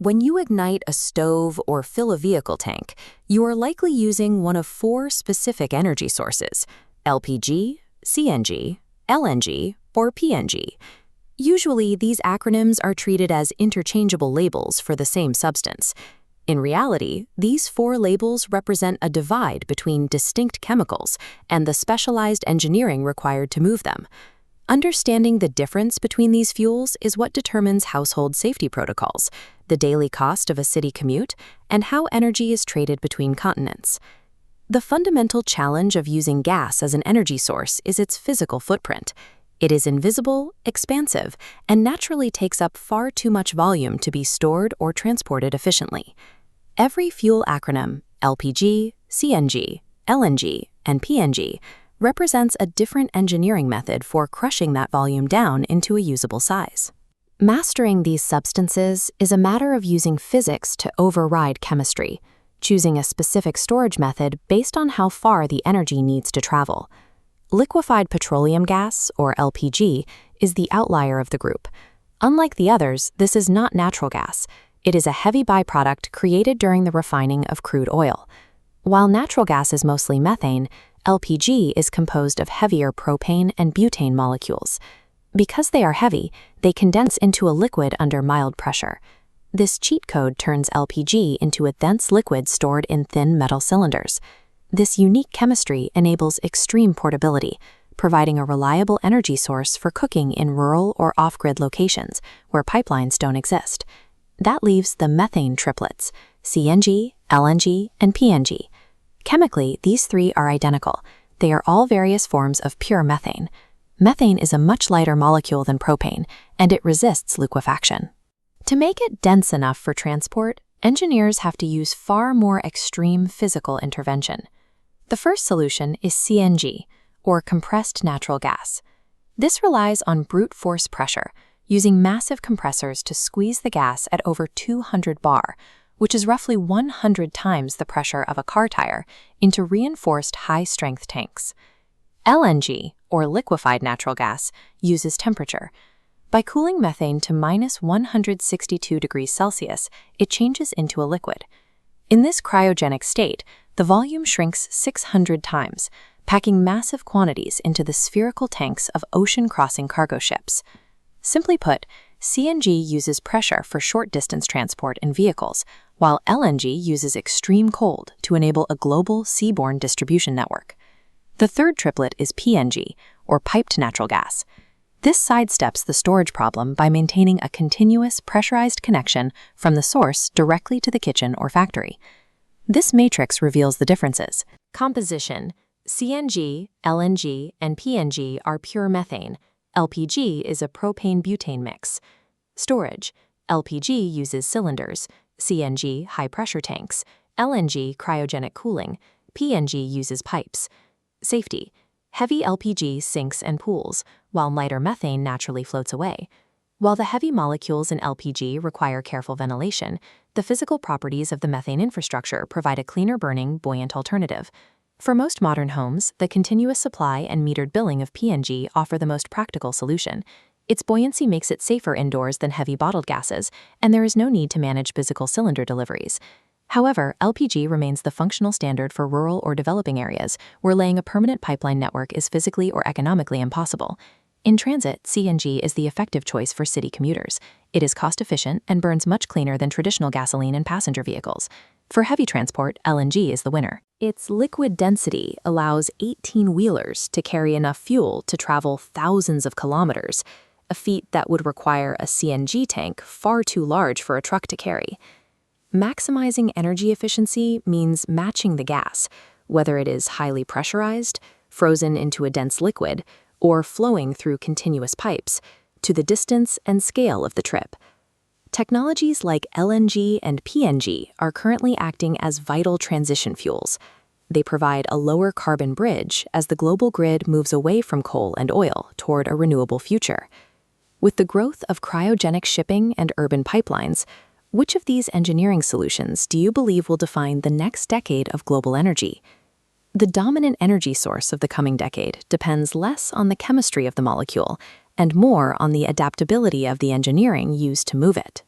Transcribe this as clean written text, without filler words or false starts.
When you ignite a stove or fill a vehicle tank, you are likely using one of four specific energy sources: LPG, CNG, LNG, or PNG. Usually, these acronyms are treated as interchangeable labels for the same substance. In reality, these four labels represent a divide between distinct chemicals and the specialized engineering required to move them. Understanding the difference between these fuels is what determines household safety protocols, the daily cost of a city commute, and how energy is traded between continents. The fundamental challenge of using gas as an energy source is its physical footprint. It is invisible, expansive, and naturally takes up far too much volume to be stored or transported efficiently. Every fuel acronym, LPG, CNG, LNG, and PNG, represents a different engineering method for crushing that volume down into a usable size. Mastering these substances is a matter of using physics to override chemistry, choosing a specific storage method based on how far the energy needs to travel. Liquefied petroleum gas, or LPG, is the outlier of the group. Unlike the others, this is not natural gas. It is a heavy byproduct created during the refining of crude oil. While natural gas is mostly methane, LPG is composed of heavier propane and butane molecules. Because they are heavy, they condense into a liquid under mild pressure. This cheat code turns LPG into a dense liquid stored in thin metal cylinders. This unique chemistry enables extreme portability, providing a reliable energy source for cooking in rural or off-grid locations where pipelines don't exist. That leaves the methane triplets: CNG, LNG, and PNG. Chemically, these three are identical. They are all various forms of pure methane. Methane is a much lighter molecule than propane, and it resists liquefaction. To make it dense enough for transport, engineers have to use far more extreme physical intervention. The first solution is CNG, or compressed natural gas. This relies on brute force pressure, using massive compressors to squeeze the gas at over 200 bar, which is roughly 100 times the pressure of a car tire, into reinforced high-strength tanks. LNG, or liquefied natural gas, uses temperature. By cooling methane to -162 degrees Celsius, it changes into a liquid. In this cryogenic state, the volume shrinks 600 times, packing massive quantities into the spherical tanks of ocean-crossing cargo ships. Simply put, CNG uses pressure for short-distance transport in vehicles, while LNG uses extreme cold to enable a global seaborne distribution network. The third triplet is PNG, or piped natural gas. This sidesteps the storage problem by maintaining a continuous pressurized connection from the source directly to the kitchen or factory. This matrix reveals the differences. Composition: CNG, LNG, and PNG are pure methane. LPG is a propane-butane mix. Storage: LPG uses cylinders, CNG high-pressure tanks, LNG cryogenic cooling, PNG uses pipes. Safety: heavy LPG sinks and pools, while lighter methane naturally floats away. While the heavy molecules in LPG require careful ventilation, the physical properties of the methane infrastructure provide a cleaner-burning, buoyant alternative. For most modern homes, the continuous supply and metered billing of PNG offer the most practical solution. Its buoyancy makes it safer indoors than heavy bottled gases, and there is no need to manage physical cylinder deliveries. However, LPG remains the functional standard for rural or developing areas where laying a permanent pipeline network is physically or economically impossible. In transit, CNG is the effective choice for city commuters. It is cost-efficient and burns much cleaner than traditional gasoline and passenger vehicles. For heavy transport, LNG is the winner. Its liquid density allows 18-wheelers to carry enough fuel to travel thousands of kilometers, a feat that would require a CNG tank far too large for a truck to carry. Maximizing energy efficiency means matching the gas, whether it is highly pressurized, frozen into a dense liquid, or flowing through continuous pipes, to the distance and scale of the trip. Technologies like LNG and PNG are currently acting as vital transition fuels. They provide a lower carbon bridge as the global grid moves away from coal and oil toward a renewable future. With the growth of cryogenic shipping and urban pipelines, which of these engineering solutions do you believe will define the next decade of global energy? The dominant energy source of the coming decade depends less on the chemistry of the molecule and more on the adaptability of the engineering used to move it.